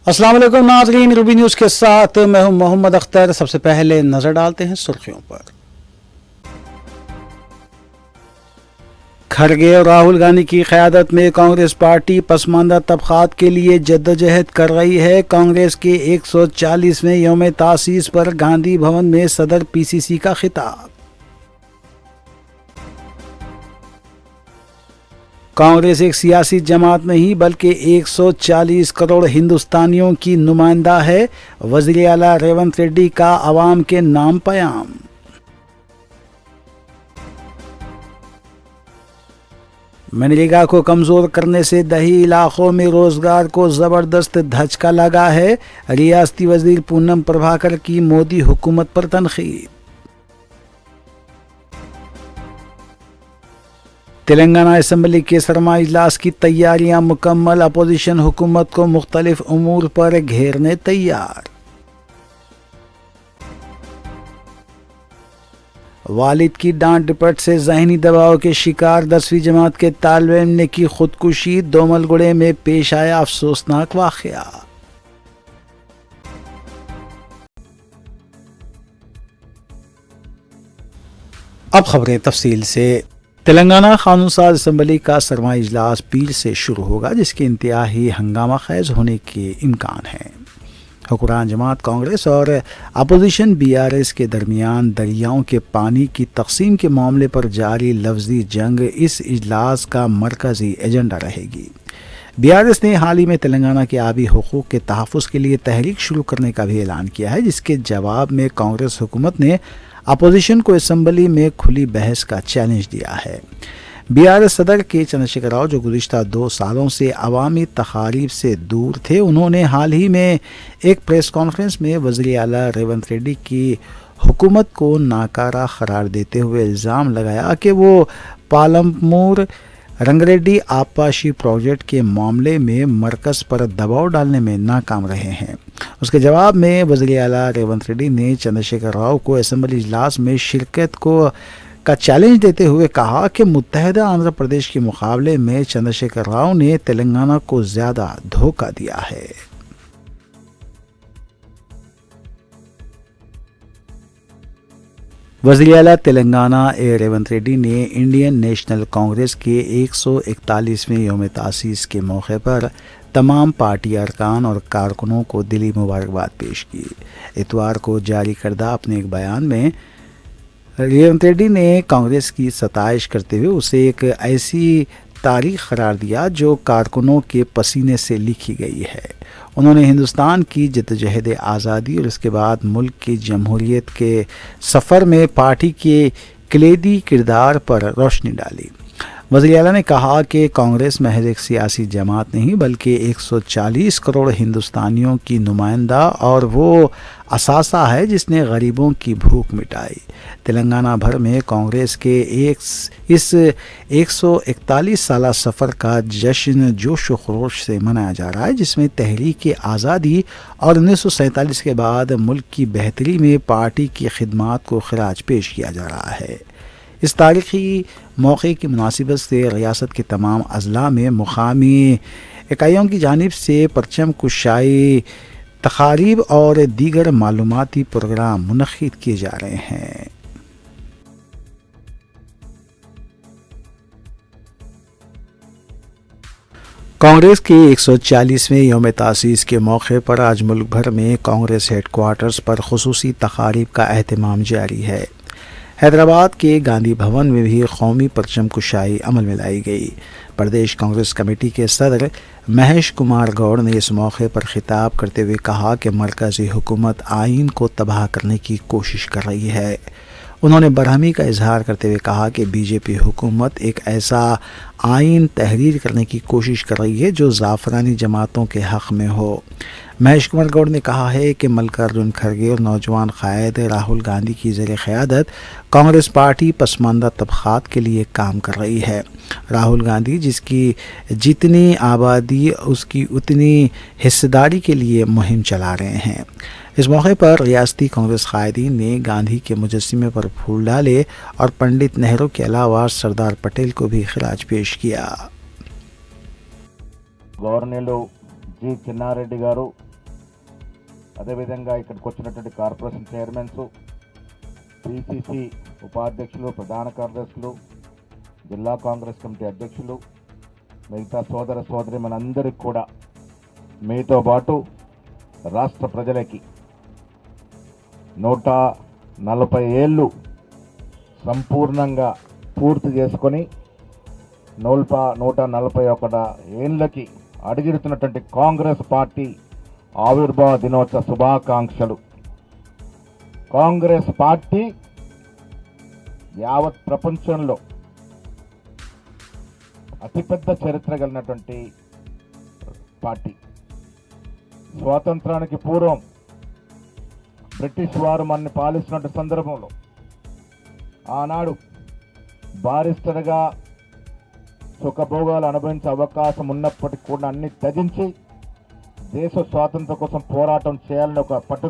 السلام علیکم ناظرین، روبی نیوز کے ساتھ میں ہوں محمد اختر۔ سب سے پہلے نظر ڈالتے ہیں سرخیوں پر۔ کھڑگے اور راہل گاندھی کی قیادت میں کانگریس پارٹی پسماندہ طبقات کے لیے جدوجہد کر رہی ہے۔ کانگریس کے 140ویں یوم تاسیس پر گاندھی بھون میں صدر پی سی سی کا خطاب۔ کانگریس ایک سیاسی جماعت نہیں بلکہ 140 کروڑ ہندوستانیوں کی نمائندہ ہے، وزیر اعلیٰ ریونت ریڈی کا عوام کے نام پیام۔ منریگا کو کمزور کرنے سے دیہی علاقوں میں روزگار کو زبردست دھچکا لگا ہے، ریاستی وزیر پونم پربھاکر کی مودی حکومت پر تنقید۔ تلنگانہ اسمبلی کے سرمائی اجلاس کی تیاریاں مکمل، اپوزیشن حکومت کو مختلف امور پر گھیرنے تیار۔ والد کی ڈانٹ ڈپٹ سے ذہنی دباؤ کے شکار 10ویں جماعت کے طالب علم نے کی خودکشی، دوملگڑے میں پیش آیا افسوسناک واقعہ۔ اب خبریں تفصیل سے۔ تلنگانہ قانون ساز اسمبلی کا سرمائی اجلاس پیر سے شروع ہوگا، جس کے انتہائی ہنگامہ خیز ہونے کے امکان ہیں۔ حکمران جماعت کانگریس اور اپوزیشن بی آر ایس کے درمیان دریاؤں کے پانی کی تقسیم کے معاملے پر جاری لفظی جنگ اس اجلاس کا مرکزی ایجنڈا رہے گی۔ بی آر ایس نے حال ہی میں تلنگانہ کے آبی حقوق کے تحفظ کے لیے تحریک شروع کرنے کا بھی اعلان کیا ہے، جس کے جواب میں کانگریس حکومت نے اپوزیشن کو اسمبلی میں کھلی بحث کا چیلنج دیا ہے۔ بی آر ایس صدر کے چندرشیکھر راؤ، جو گزشتہ 2 سالوں سے عوامی تقاریب سے دور تھے، انہوں نے حال ہی میں ایک پریس کانفرنس میں وزیر اعلیٰ ریونت ریڈی کی حکومت کو ناکارہ قرار دیتے ہوئے الزام لگایا کہ وہ پالمپور رنگریڈی آبپاشی پروجیکٹ کے معاملے میں مرکز پر دباؤ ڈالنے میں ناکام رہے ہیں۔ اس کے جواب میں وزیر اعلیٰ ریونت ریڈی نے چندرشیکھر راؤ کو اسمبلی اجلاس میں شرکت کا چیلنج دیتے ہوئے کہا کہ متحدہ آندھرا پردیش کے مقابلے میں چندرشیکھر راؤ نے تلنگانہ کو زیادہ دھوکہ دیا ہے۔ وزیر اعلیٰ تلنگانہ ریونت ریڈی نے انڈین نیشنل کانگریس کے 141ویں یوم تاسیس کے موقع پر تمام پارٹی ارکان اور کارکنوں کو دلی مبارکباد پیش کی۔ اتوار کو جاری کردہ اپنے ایک بیان میں ریونت ریڈی نے کانگریس کی ستائش کرتے ہوئے اسے ایک ایسی تاریخ قرار دیا جو کارکنوں کے پسینے سے لکھی گئی ہے۔ انہوں نے ہندوستان کی جدوجہد آزادی اور اس کے بعد ملک کی جمہوریت کے سفر میں پارٹی کے کلیدی کردار پر روشنی ڈالی۔ وزیر اعلیٰ نے کہا کہ کانگریس محض ایک سیاسی جماعت نہیں بلکہ 140 کروڑ ہندوستانیوں کی نمائندہ اور وہ اثاثہ ہے جس نے غریبوں کی بھوک مٹائی۔ تلنگانہ بھر میں کانگریس کے اس 141 سالہ سفر کا جشن جوش و خروش سے منایا جا رہا ہے، جس میں تحریک آزادی اور 1947 کے بعد ملک کی بہتری میں پارٹی کی خدمات کو خراج پیش کیا جا رہا ہے۔ اس تاریخی موقع کی مناسبت سے ریاست کے تمام اضلاع میں مقامی اکائیوں کی جانب سے پرچم کشائی تقاریب اور دیگر معلوماتی پروگرام منعقد کیے جا رہے ہیں۔ کانگریس کے 140ویں یوم تاسیس کے موقع پر آج ملک بھر میں کانگریس ہیڈ کوارٹرز پر خصوصی تقاریب کا اہتمام جاری ہے۔ حیدرآباد کے گاندھی بھون میں بھی قومی پرچم کشائی عمل میں لائی گئی۔ پردیش کانگریس کمیٹی کے صدر مہیش کمار گوڑ نے اس موقع پر خطاب کرتے ہوئے کہا کہ مرکزی حکومت آئین کو تباہ کرنے کی کوشش کر رہی ہے۔ انہوں نے برہمی کا اظہار کرتے ہوئے کہا کہ بی جے پی حکومت ایک ایسا آئین تحریر کرنے کی کوشش کر رہی ہے جو زعفرانی جماعتوں کے حق میں ہو۔ مہیش کمار گوڑ نے کہا ہے کہ ملکاراجن کھڑگے اور نوجوان قائد راہل گاندھی کی زیر قیادت کانگریس پارٹی پسماندہ طبقات کے لیے کام کر رہی ہے۔ راہل گاندھی جس کی جتنی آبادی اس کی اتنی حصہ داری کے لیے مہم چلا رہے ہیں۔ اس موقع پر ریاستی کانگریس قائدین نے گاندھی کے مجسمے پر پھول ڈالے اور پنڈت نہرو کے علاوہ سردار پٹیل کو بھی خراج پیش کیا۔ గవర్నర్లు జి చిన్నారెడ్డి గారు, అదేవిధంగా ఇక్కడికి వచ్చినటువంటి కార్పొరేషన్ చైర్మన్స్, పిసిసి ఉపాధ్యక్షులు, ప్రధాన కార్యదర్శులు, జిల్లా కాంగ్రెస్ కమిటీ అధ్యక్షులు, మిగతా సోదర సోదరిమణులందరికీ కూడా మీతో పాటు రాష్ట్ర ప్రజలకి 140 ఏళ్ళు సంపూర్ణంగా పూర్తి చేసుకొని 141 ఏళ్ళకి అడుగుతున్నటువంటి కాంగ్రెస్ పార్టీ ఆవిర్భావ దినోత్సవ శుభాకాంక్షలు. కాంగ్రెస్ పార్టీ యావత్ ప్రపంచంలో అతిపెద్ద చరిత్ర కలిగినటువంటి పార్టీ. స్వాతంత్రానికి పూర్వం బ్రిటిష్ వారు మనల్ని పాలిస్తున్న సందర్భంలో ఆనాడు బారిస్టర్గా సుఖభోగాలు అనుభవించే అవకాశం ఉన్నప్పటికీ కూడా అన్ని త్యజించి దేశ స్వాతంత్రం కోసం పోరాటం చేయాలని ఒక పట్టు.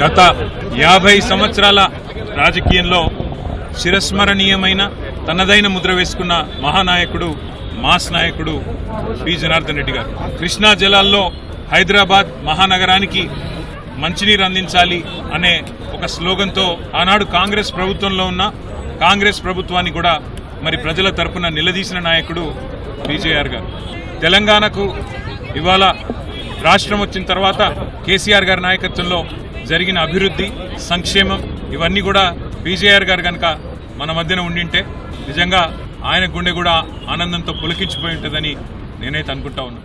గత 50 సంవత్సరాల రాజకీయంలో చిరస్మరణీయమైన తనదైన ముద్ర వేసుకున్న మహానాయకుడు, మాస్ నాయకుడు పి జనార్దన్ రెడ్డి గారు. కృష్ణా జలాల్లో హైదరాబాద్ మహానగరానికి మంచినీరు అందించాలి అనే ఒక స్లోగన్తో ఆనాడు కాంగ్రెస్ ప్రభుత్వంలో ఉన్న కాంగ్రెస్ ప్రభుత్వాన్ని కూడా మరి ప్రజల తరపున నిలదీసిన నాయకుడు పీజేఆర్ గారు. తెలంగాణకు ఇవాళ రాష్ట్రం వచ్చిన తర్వాత కేసీఆర్ గారి నాయకత్వంలో జరిగిన అభివృద్ధి, సంక్షేమం ఇవన్నీ కూడా పీజేఆర్ గారు కనుక మన మధ్యన ఉండింటే నిజంగా ఆయన గుండె కూడా ఆనందంతో పులకించిపోయి ఉంటుందని నేనైతే అనుకుంటా ఉన్నాను.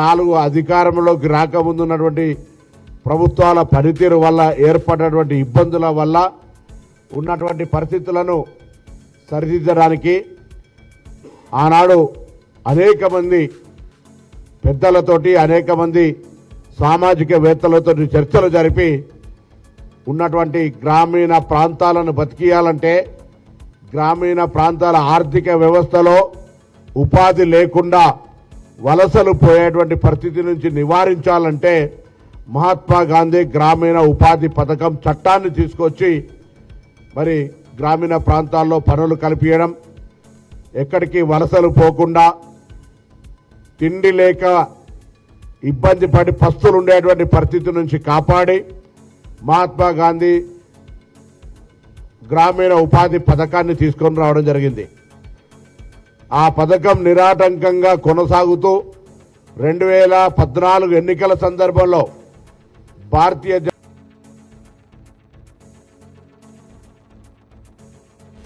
4 అధికారంలోకి రాకముందున్నటువంటి ప్రభుత్వాల పనితీరు వల్ల ఏర్పడినటువంటి ఇబ్బందుల వల్ల ఉన్నటువంటి పరిస్థితులను సరిదిద్దడానికి ఆనాడు అనేక మంది పెద్దలతోటి, అనేక మంది సామాజికవేత్తలతో చర్చలు జరిపి ఉన్నటువంటి గ్రామీణ ప్రాంతాలను బతికియాలంటే, గ్రామీణ ప్రాంతాల ఆర్థిక వ్యవస్థలో ఉపాధి లేకుండా వలసలు పోయేటువంటి పరిస్థితి నుంచి నివారించాలంటే మహాత్మా గాంధీ గ్రామీణ ఉపాధి పథకం చట్టాన్ని తీసుకొచ్చి మరి గ్రామీణ ప్రాంతాల్లో పనులు కల్పించడం, ఎక్కడికి వలసలు పోకుండా తిండి లేక ఇబ్బంది పడి పస్తులు ఉండేటువంటి పరిస్థితి నుంచి కాపాడి మహాత్మా గాంధీ గ్రామీణ ఉపాధి పథకాన్ని తీసుకొని రావడం జరిగింది. ఆ పథకం నిరాటంకంగా కొనసాగుతూ 2014 ఎన్నికల సందర్భంలో భారతీయ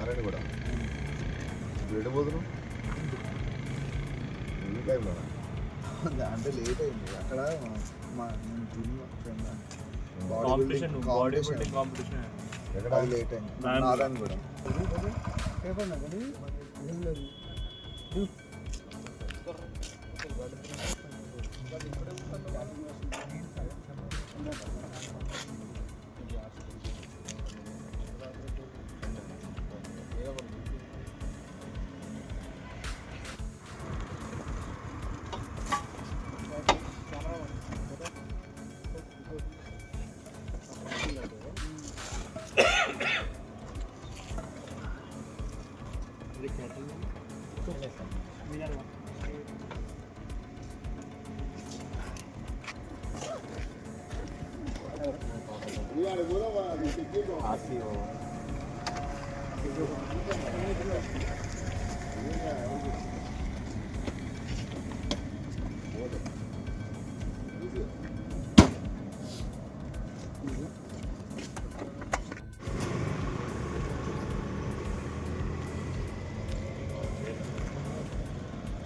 నారాయణ కూడా వెళ్ళిపోతున్నాం ఈ టైంలో అంటే లేట్ అయింది అక్కడ మా జిమ్ బాడీ బిల్డింగ్ కాంపిటీషన్ ఎక్కడ లేట్ అయింది నారాయణ కూడా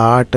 8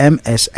MS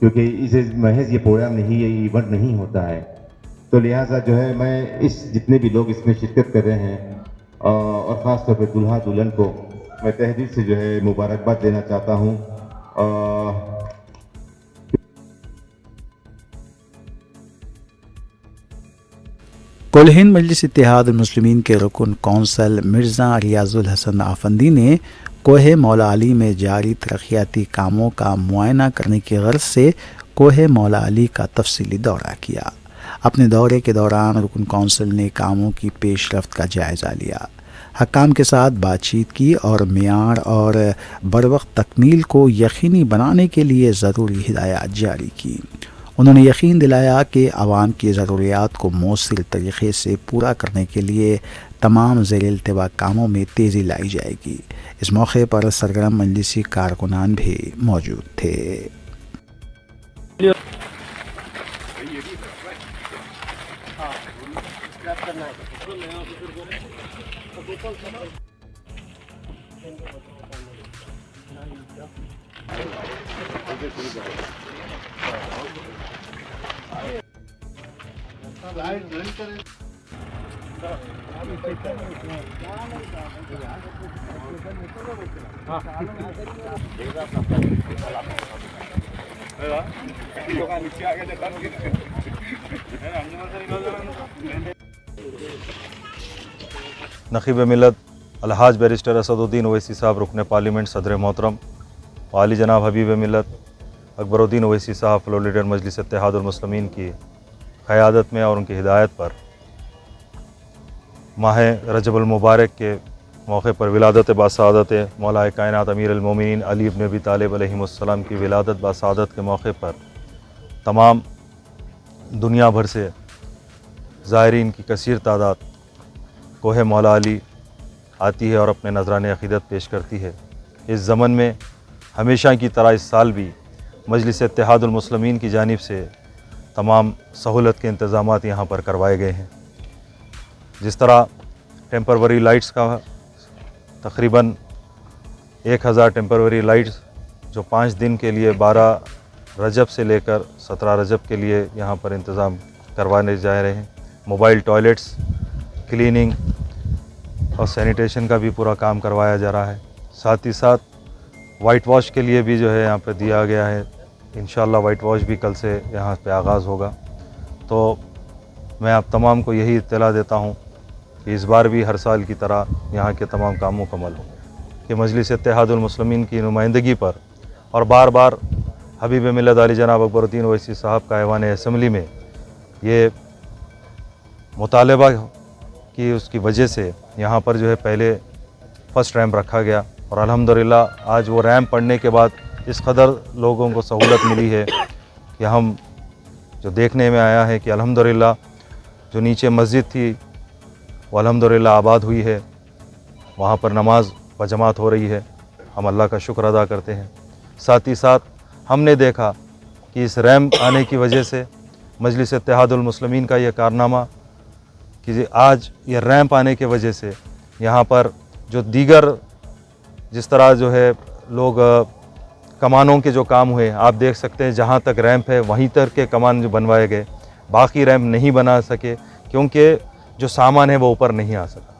کیونکہ اسے محض یہ پروگرام نہیں، یہ ایونٹ نہیں ہوتا ہے. تو لہٰذا جو ہے میں اس جتنے بھی لوگ اس میں شرکت کر رہے ہیں اور خاص طور پہ دلہا دلہن کو میں تہ دل سے جو ہے مبارکباد دینا چاہتا ہوں. کل ہند مجلس اتحاد المسلمین کے رکن کونسل مرزا ریاض الحسن آفندی نے کوہ مولا علی میں جاری ترقیاتی کاموں کا معائنہ کرنے کی غرض سے کوہ مولا علی کا تفصیلی دورہ کیا. اپنے دورے کے دوران رکن کونسل نے کاموں کی پیش رفت کا جائزہ لیا، حکام کے ساتھ بات چیت کی اور معیار اور بروقت تکمیل کو یقینی بنانے کے لیے ضروری ہدایات جاری کی. انہوں نے یقین دلایا کہ عوام کی ضروریات کو مؤثر طریقے سے پورا کرنے کے لیے تمام زیر التوا کاموں میں تیزی لائی جائے گی. اس موقع پر سرگرم مجلسی کارکنان بھی موجود تھے. نقیب ملت الحاج بیرسٹر اسد الدین اویسی صاحب رکن پارلیمنٹ صدر محترم، والی جناب حبیب ملت اکبر الدین اویسی صاحب فلور لیڈر مجلس اتحاد المسلمین کی قیادت میں اور ان کی ہدایت پر ماہ رجب المبارک کے موقع پر ولادت باسعادت مولا کائنات امیر المومنین علی ابن ابی طالب علیہ السلام کی ولادت باسعادت کے موقع پر تمام دنیا بھر سے زائرین کی کثیر تعداد کوہ مولا علی آتی ہے اور اپنے نذران عقیدت پیش کرتی ہے. اس ضمن میں ہمیشہ کی طرح اس سال بھی مجلس اتحاد المسلمین کی جانب سے تمام سہولت کے انتظامات یہاں پر کروائے گئے ہیں. جس طرح ٹیمپروری لائٹس کا تقریباً 1000 ٹیمپروری لائٹس جو 5 دن کے لیے 12 رجب سے لے کر 17 رجب کے لیے یہاں پر انتظام کروانے جا رہے ہیں. موبائل ٹوائلٹس، کلیننگ اور سینیٹیشن کا بھی پورا کام کروایا جا رہا ہے. ساتھ ہی ساتھ وائٹ واش کے لیے بھی جو ہے یہاں پہ دیا گیا ہے. انشاءاللہ وائٹ واش بھی کل سے یہاں پہ آغاز ہوگا. تو میں آپ تمام کو یہی اطلاع دیتا ہوں کہ اس بار بھی ہر سال کی طرح یہاں کے تمام کام مکمل ہوں کہ مجلس اتحاد المسلمین کی نمائندگی پر اور بار بار حبیب ملت علی جناب اکبر الدین اویسی صاحب کا ایوان اسمبلی میں یہ مطالبہ کی اس کی وجہ سے یہاں پر جو ہے پہلے فرسٹ ریمپ رکھا گیا اور الحمدللہ آج وہ ریمپ پڑنے کے بعد اس قدر لوگوں کو سہولت ملی ہے کہ ہم جو دیکھنے میں آیا ہے کہ الحمدللہ جو نیچے مسجد تھی وہ الحمدللہ آباد ہوئی ہے، وہاں پر نماز بجماعت ہو رہی ہے. ہم اللہ کا شکر ادا کرتے ہیں. ساتھ ہی ساتھ ہم نے دیکھا کہ اس ریمپ آنے کی وجہ سے مجلس اتحاد المسلمین کا یہ کارنامہ کہ آج یہ ریمپ آنے کی وجہ سے یہاں پر جو دیگر جس طرح جو ہے لوگ کمانوں کے جو کام ہوئے آپ دیکھ سکتے ہیں، جہاں تک ریمپ ہے وہیں تک کے کمان جو بنوائے گئے، باقی ریمپ نہیں بنا سکے کیونکہ جو سامان ہے وہ اوپر نہیں آ سکا.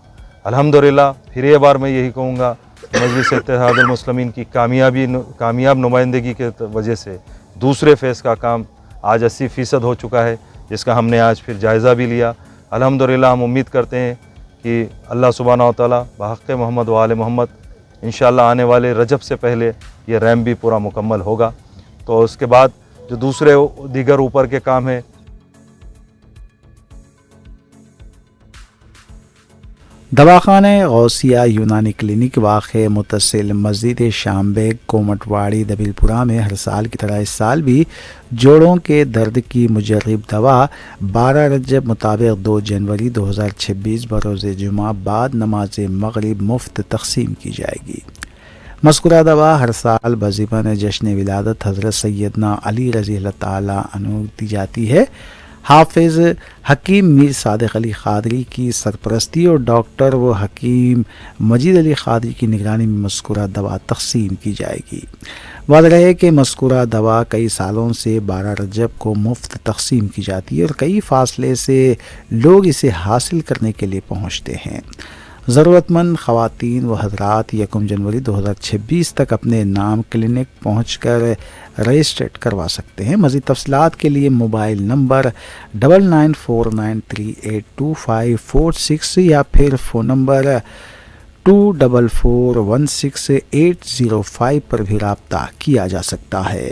الحمدللہ پھر یہ بار میں یہی کہوں گا مجلس اتحاد المسلمین کی کامیاب نمائندگی کے وجہ سے دوسرے فیز کا کام آج 80% ہو چکا ہے، جس کا ہم نے آج پھر جائزہ بھی لیا. الحمدللہ ہم امید کرتے ہیں کہ اللہ سبحانہ و تعالیٰ بحق محمد و آل محمد انشاءاللہ آنے والے رجب سے پہلے یہ ریمپ بھی پورا مکمل ہوگا. تو اس کے بعد جو دوسرے دیگر اوپر کے کام ہیں دواخانہ غوثیہ یونانی کلینک واقع متصل مسجد شام بیگ کومٹواڑی دبیل پورہ میں ہر سال کی طرح اس سال بھی جوڑوں کے درد کی مجرب دوا 12 رجب مطابق 2 جنوری 2026 بروز جمعہ بعد نماز مغرب مفت تقسیم کی جائے گی. مذکورہ دوا ہر سال بضمن جشن ولادت حضرت سیدنا علی رضی اللہ تعالیٰ عنہ دی جاتی ہے. حافظ حکیم میر صادق علی قادری کی سرپرستی اور ڈاکٹر و حکیم مجید علی قادری کی نگرانی میں مذکورہ دوا تقسیم کی جائے گی۔ واضح ہے کہ مذکورہ دوا کئی سالوں سے 12 رجب کو مفت تقسیم کی جاتی ہے اور کئی فاصلے سے لوگ اسے حاصل کرنے کے لیے پہنچتے ہیں۔ ضرورت مند خواتین و حضرات 1 جنوری 2026 تک اپنے نام کلینک پہنچ کر رجسٹریٹ کروا سکتے ہیں۔ مزید تفصیلات کے لیے موبائل نمبر 9949382546 یا پھر فون نمبر 24416805 پر بھی رابطہ کیا جا سکتا ہے۔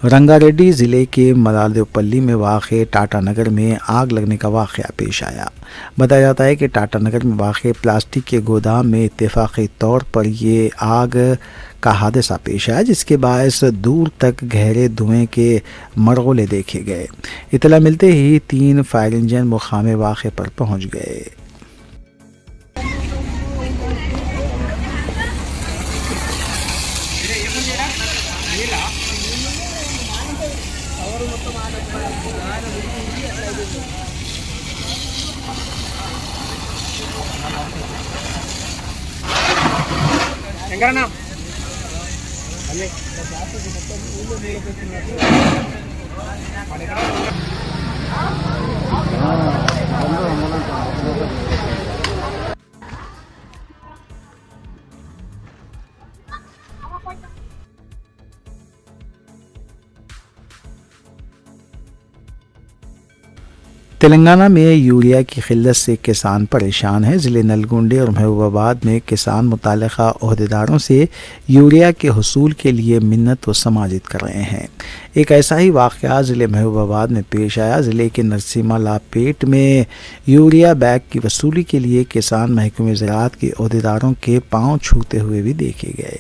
رنگا ریڈی ضلع کے ملادوپلی میں واقع ٹاٹا نگر میں آگ لگنے کا واقعہ پیش آیا۔ بتایا جاتا ہے کہ ٹاٹا نگر میں واقع پلاسٹک کے گودام میں اتفاقی طور پر یہ آگ کا حادثہ پیش آیا، جس کے باعث دور تک گہرے دھوئیں کے مرغولے دیکھے گئے۔ اطلاع ملتے ہی 3 فائر انجن مقام واقع پر پہنچ گئے۔ تلنگانہ میں یوریا کی قلت سے کسان پریشان ہیں۔ ضلع نلگنڈی اور محبوب آباد میں کسان متعلقہ عہدیداروں سے یوریا کے حصول کے لیے منت و سماجت کر رہے ہیں۔ ایک ایسا ہی واقعہ ضلع محبوب آباد میں پیش آیا۔ ضلع کے نرسیما لا پیٹ میں یوریا بیگ کی وصولی کے لیے کسان محکمہ زراعت کے عہدیداروں کے پاؤں چھوتے ہوئے بھی دیکھے گئے۔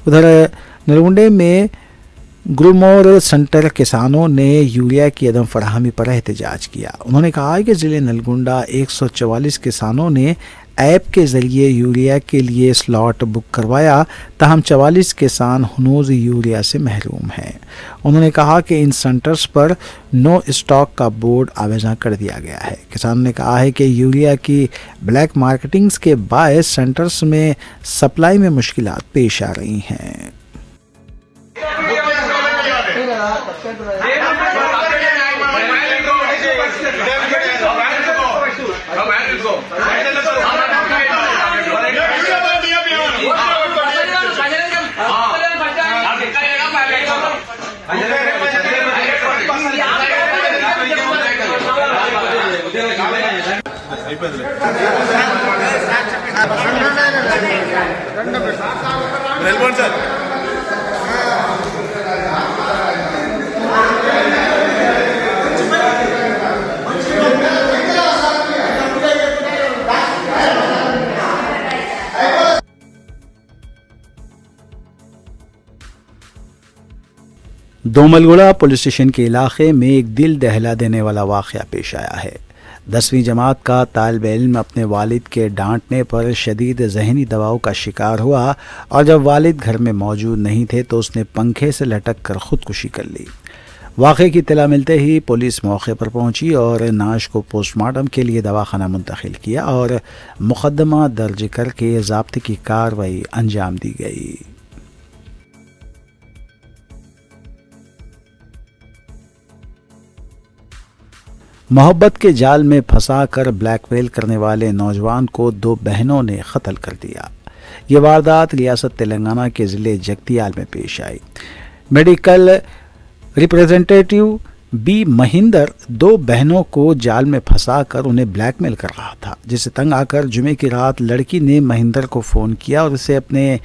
ادھر نلگنڈے میں گرمور سینٹر کسانوں نے یوریا کی عدم فراہمی پر احتجاج کیا۔ انہوں نے کہا کہ ضلع نلگنڈا 144 کسانوں نے ایپ کے ذریعے یوریا کے لیے سلاٹ بک کروایا، تاہم 44 کسان ہنوز یوریا سے محروم ہیں۔ انہوں نے کہا کہ ان سینٹرز پر نو اسٹاک کا بورڈ آویزاں کر دیا گیا ہے۔ کسانوں نے کہا ہے کہ یوریا کی بلیک مارکیٹنگز کے باعث سینٹرز میں سپلائی میں مشکلات پیش آ رہی ہیں۔ دوملگڑا پولیس اسٹیشن کے علاقے میں ایک دل دہلا دینے والا واقعہ پیش آیا ہے۔ 10ویں جماعت کا طالب علم اپنے والد کے ڈانٹنے پر شدید ذہنی دباؤ کا شکار ہوا اور جب والد گھر میں موجود نہیں تھے تو اس نے پنکھے سے لٹک کر خودکشی کر لی۔ واقعے کی اطلاع ملتے ہی پولیس موقع پر پہنچی اور نعش کو پوسٹ مارٹم کے لیے دواخانہ منتقل کیا اور مقدمہ درج کر کے ضابطے کی کارروائی انجام دی گئی۔ محبت کے جال میں پھنسا کر بلیک میل کرنے والے نوجوان کو 2 بہنوں نے قتل کر دیا۔ یہ واردات ریاست تلنگانہ کے ضلع جگتیال میں پیش آئی۔ میڈیکل ریپریزنٹیٹیو بی مہندر 2 بہنوں کو جال میں پھنسا کر انہیں بلیک میل کر رہا تھا، جس سے تنگ آ کر جمعے کی رات لڑکی نے مہندر کو فون کیا اور اسے اپنے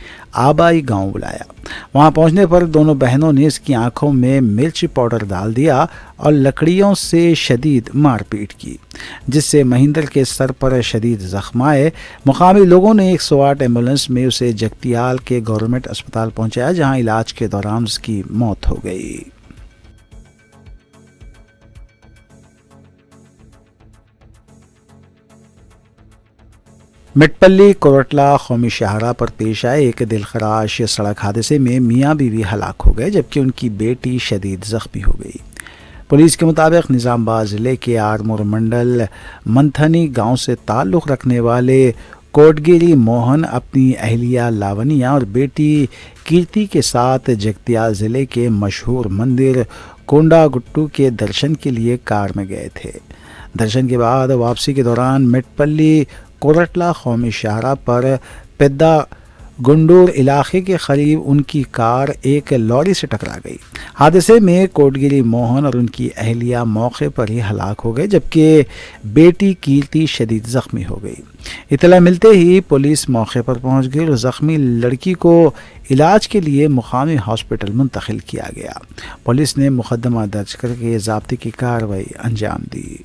آبائی گاؤں بلایا۔ وہاں پہنچنے پر دونوں بہنوں نے اس کی آنکھوں میں مرچ پاؤڈر ڈال دیا اور لکڑیوں سے شدید مار پیٹ کی، جس سے مہندر کے سر پر شدید زخم آئے۔ مقامی لوگوں نے 108 ایمبولینس میں اسے جگتیال کے گورنمنٹ اسپتال پہنچایا، جہاں علاج کے دوران اس کی موت ہو گئی۔ مٹپلی کوٹلہ قومی شاہراہ پر پیش آئے ایک دلخراش سڑک حادثے میں میاں بیوی ہلاک ہو گئے جبکہ ان کی بیٹی شدید زخمی ہو گئی۔ پولیس کے مطابق نظام آباد ضلع کے آرمور منڈل منتھنی گاؤں سے تعلق رکھنے والے کوٹگیری موہن اپنی اہلیہ لاونیہ اور بیٹی کیرتی کے ساتھ جگتیال ضلع کے مشہور مندر کونڈا گٹو کے درشن کے لیے کار میں گئے تھے۔ درشن کے بعد واپسی کے دوران مٹپلی کوٹلہ قومی شاہراہ پر پیدا گنڈور علاقے کے قریب ان کی کار ایک لوری سے ٹکرا گئی۔ حادثے میں کوٹگیری موہن اور ان کی اہلیہ موقع پر ہی ہلاک ہو گئے جبکہ بیٹی کیرتی شدید زخمی ہو گئی۔ اطلاع ملتے ہی پولیس موقع پر پہنچ گئی اور زخمی لڑکی کو علاج کے لیے مقامی ہاسپٹل منتقل کیا گیا۔ پولیس نے مقدمہ درج کر کے ضابطے کی کارروائی انجام دی۔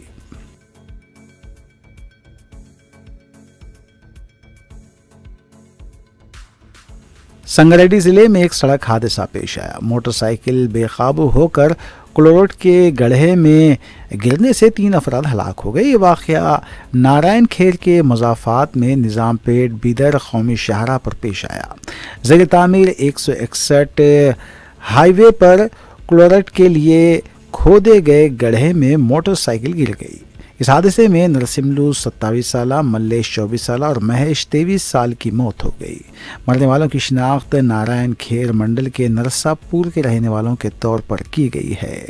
سنگریڈی ضلع میں ایک سڑک حادثہ پیش آیا۔ موٹر سائیکل بے قابو ہو کر کلوروٹ کے گڑھے میں گرنے سے 3 افراد ہلاک ہو گئے۔ یہ واقعہ نارائن کھیر کے مضافات میں نظام پیٹ بیدر قومی شاہراہ پر پیش آیا۔ زیر تعمیر 161 ہائی وے پر کلوروٹ کے لیے کھودے گئے گڑھے میں موٹر سائیکل گر گئی۔ اس حادثے میں نرسملو 27 سالہ، ملیش 24 سالہ اور مہیش 23 سال کی موت ہو گئی۔ مرنے والوں کی شناخت نارائن کھیر منڈل کے نرسا پور کے رہنے والوں کے طور پر کی گئی ہے۔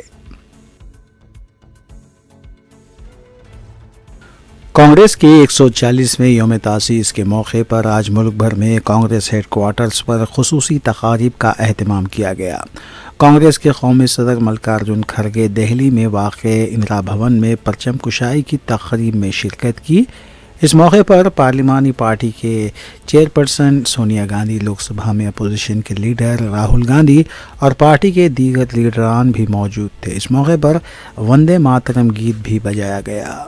کانگریس کے 140ویں یوم تاسیس کے موقع پر آج ملک بھر میں کانگریس ہیڈ کوارٹرز پر خصوصی تقاریب کا اہتمام کیا گیا۔ کانگریس کے قومی صدر ملکارجن کھڑگے دہلی میں واقع اندرا بھون میں پرچم کشائی کی تقریب میں شرکت کی۔ اس موقع پر پارلیمانی پارٹی کے چیئرپرسن سونیا گاندھی، لوک سبھا میں اپوزیشن کے لیڈر راہل گاندھی اور پارٹی کے دیگر لیڈران بھی موجود تھے۔ اس موقع پر وندے ماترم گیت بھی بجایا گیا۔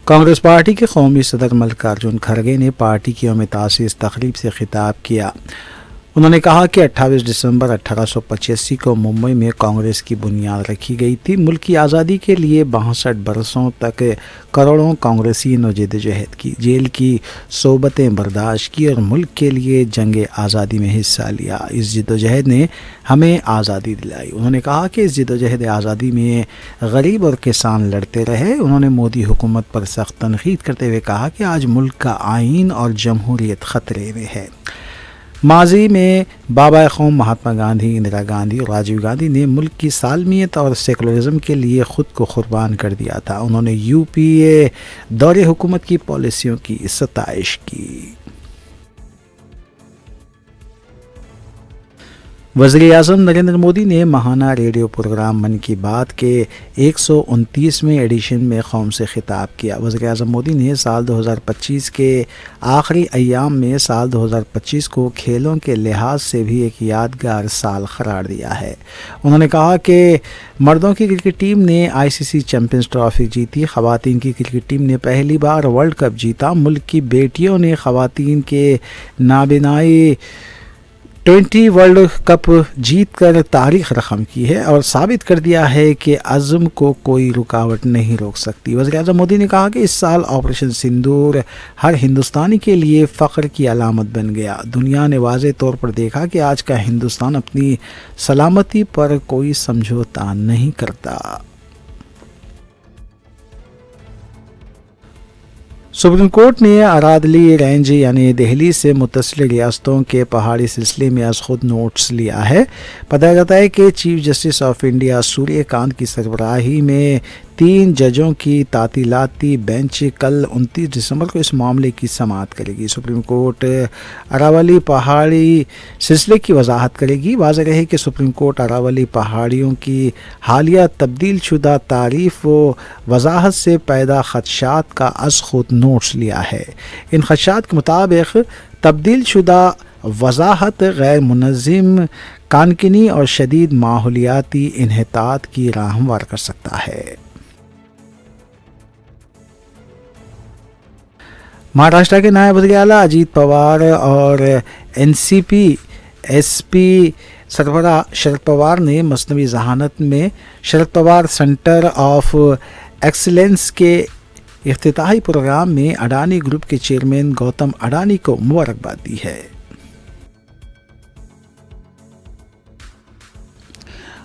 کانگریس پارٹی کے قومی صدر ملکارجن کھڑگے نے پارٹی کی یوم تاسیس تقریب سے خطاب کیا۔ انہوں نے کہا کہ 28 دسمبر 1885 کو ممبئی میں کانگریس کی بنیاد رکھی گئی تھی. ملک کی آزادی کے لیے 62 برسوں تک کروڑوں کانگریسیوں نے جدوجہد کی، جیل کی صحبتیں برداشت کی اور ملک کے لیے جنگ آزادی میں حصہ لیا. اس جدوجہد نے ہمیں آزادی دلائی. انہوں نے کہا کہ اس جدوجہد آزادی میں غریب اور کسان لڑتے رہے. انہوں نے مودی حکومت پر سخت تنقید کرتے ہوئے کہا کہ آج ملک کا آئین اور جمہوریت خطرے میں ہے. ماضی میں بابا قوم مہاتما گاندھی، اندرا گاندھی اور راجیو گاندھی نے ملک کی سالمیت اور سیکولرزم کے لیے خود کو قربان کر دیا تھا. انہوں نے UPA دور حکومت کی پالیسیوں کی ستائش کی. وزیر اعظم نریندر مودی نے ماہانہ ریڈیو پروگرام من کی بات کے 129ویں ایڈیشن میں قوم سے خطاب کیا. وزیر اعظم مودی نے سال 2025 کے آخری ایام میں سال 2025 کو کھیلوں کے لحاظ سے بھی ایک یادگار سال قرار دیا ہے. انہوں نے کہا کہ مردوں کی کرکٹ ٹیم نے ICC چیمپئنز ٹرافی جیتی، خواتین کی کرکٹ ٹیم نے پہلی بار ورلڈ کپ جیتا. ملک کی بیٹیوں نے خواتین کے نابینائی T20 ورلڈ کپ جیت کر تاریخ رقم کی ہے اور ثابت کر دیا ہے کہ عزم کو کوئی رکاوٹ نہیں روک سکتی. وزیر اعظم مودی نے کہا کہ اس سال آپریشن سندور ہر ہندوستانی کے لیے فخر کی علامت بن گیا. دنیا نے واضح طور پر دیکھا کہ آج کا ہندوستان اپنی سلامتی پر کوئی سمجھوتا نہیں کرتا. سپریم کورٹ نے ارادلی رینج یعنی دہلی سے متصل ریاستوں کے پہاڑی سلسلے میں از خود نوٹس لیا ہے. بتایا جاتا ہے کہ چیف جسٹس آف انڈیا سوریہ کانت کی سربراہی میں 3 ججوں کی تعطیلاتی بینچ کل 29 دسمبر کو اس معاملے کی سماعت کرے گی. سپریم کورٹ اراولی پہاڑی سلسلے کی وضاحت کرے گی. واضح رہے کہ سپریم کورٹ اراولی پہاڑیوں کی حالیہ تبدیل شدہ تعریف و وضاحت سے پیدا خدشات کا از خود نوٹس لیا ہے. ان خدشات کے مطابق تبدیل شدہ وضاحت غیر منظم، کانکنی اور شدید ماحولیاتی انحطاط کی راہ ہموار کر سکتا ہے. مہاراشٹر کے نائب وزیر اعلیٰ اجیت پوار اور NCP SP سربراہ شرد پوار نے مصنوعی ذہانت میں Sharad Pawar centre of excellence کے افتتاحی پروگرام میں اڈانی گروپ کے چیئرمین گوتم اڈانی کو مبارکباد دی ہے.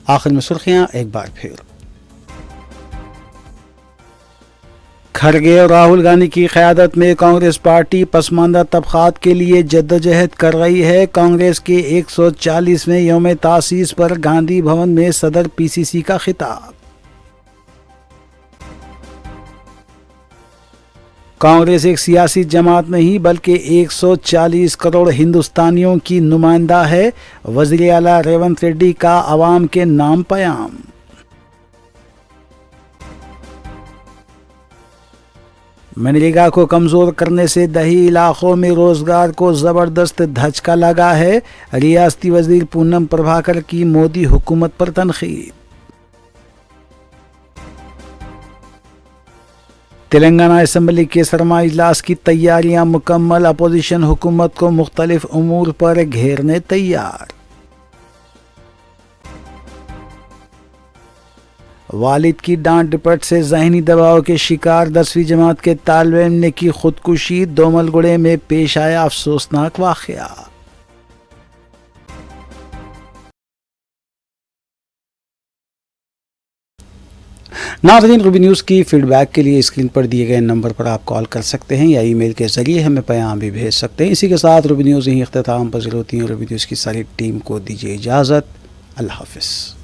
آخر میں سرخیاں ایک بار پھر. کھڑگے اور راہل گاندھی کی قیادت میں کانگریس پارٹی پسماندہ طبقات کے لیے جدوجہد کر رہی ہے. کانگریس کے 140ویں یوم تاسیس پر گاندھی بھون میں صدر PCC کا خطاب. کانگریس ایک سیاسی جماعت نہیں بلکہ 140 کروڑ ہندوستانیوں کی نمائندہ ہے. وزیر اعلیٰ ریونت ریڈی کا عوام کے نام پیام. منریگا کو کمزور کرنے سے دیہی علاقوں میں روزگار کو زبردست دھچکا لگا ہے. ریاستی وزیر پونم پربھاکر کی مودی حکومت پر تنقید. تلنگانہ اسمبلی کے سرمائی اجلاس کی تیاریاں مکمل. اپوزیشن حکومت کو مختلف امور پر گھیرنے تیار. والد کی ڈانٹ ڈپٹ سے ذہنی دباؤ کے شکار 10ویں جماعت کے طالب علم نے کی خودکشی. دومل گڑھے میں پیش آیا افسوسناک واقعہ. ناظرین، روبی نیوز کی فیڈ بیک کے لیے اسکرین پر دیے گئے نمبر پر آپ کال کر سکتے ہیں یا ای میل کے ذریعے ہمیں پیام بھی بھیج سکتے ہیں. اسی کے ساتھ روبی نیوز یہیں اختتام پذیر ہوتی ہے. روبی نیوز کی ساری ٹیم کو دیجیے اجازت. اللہ حافظ.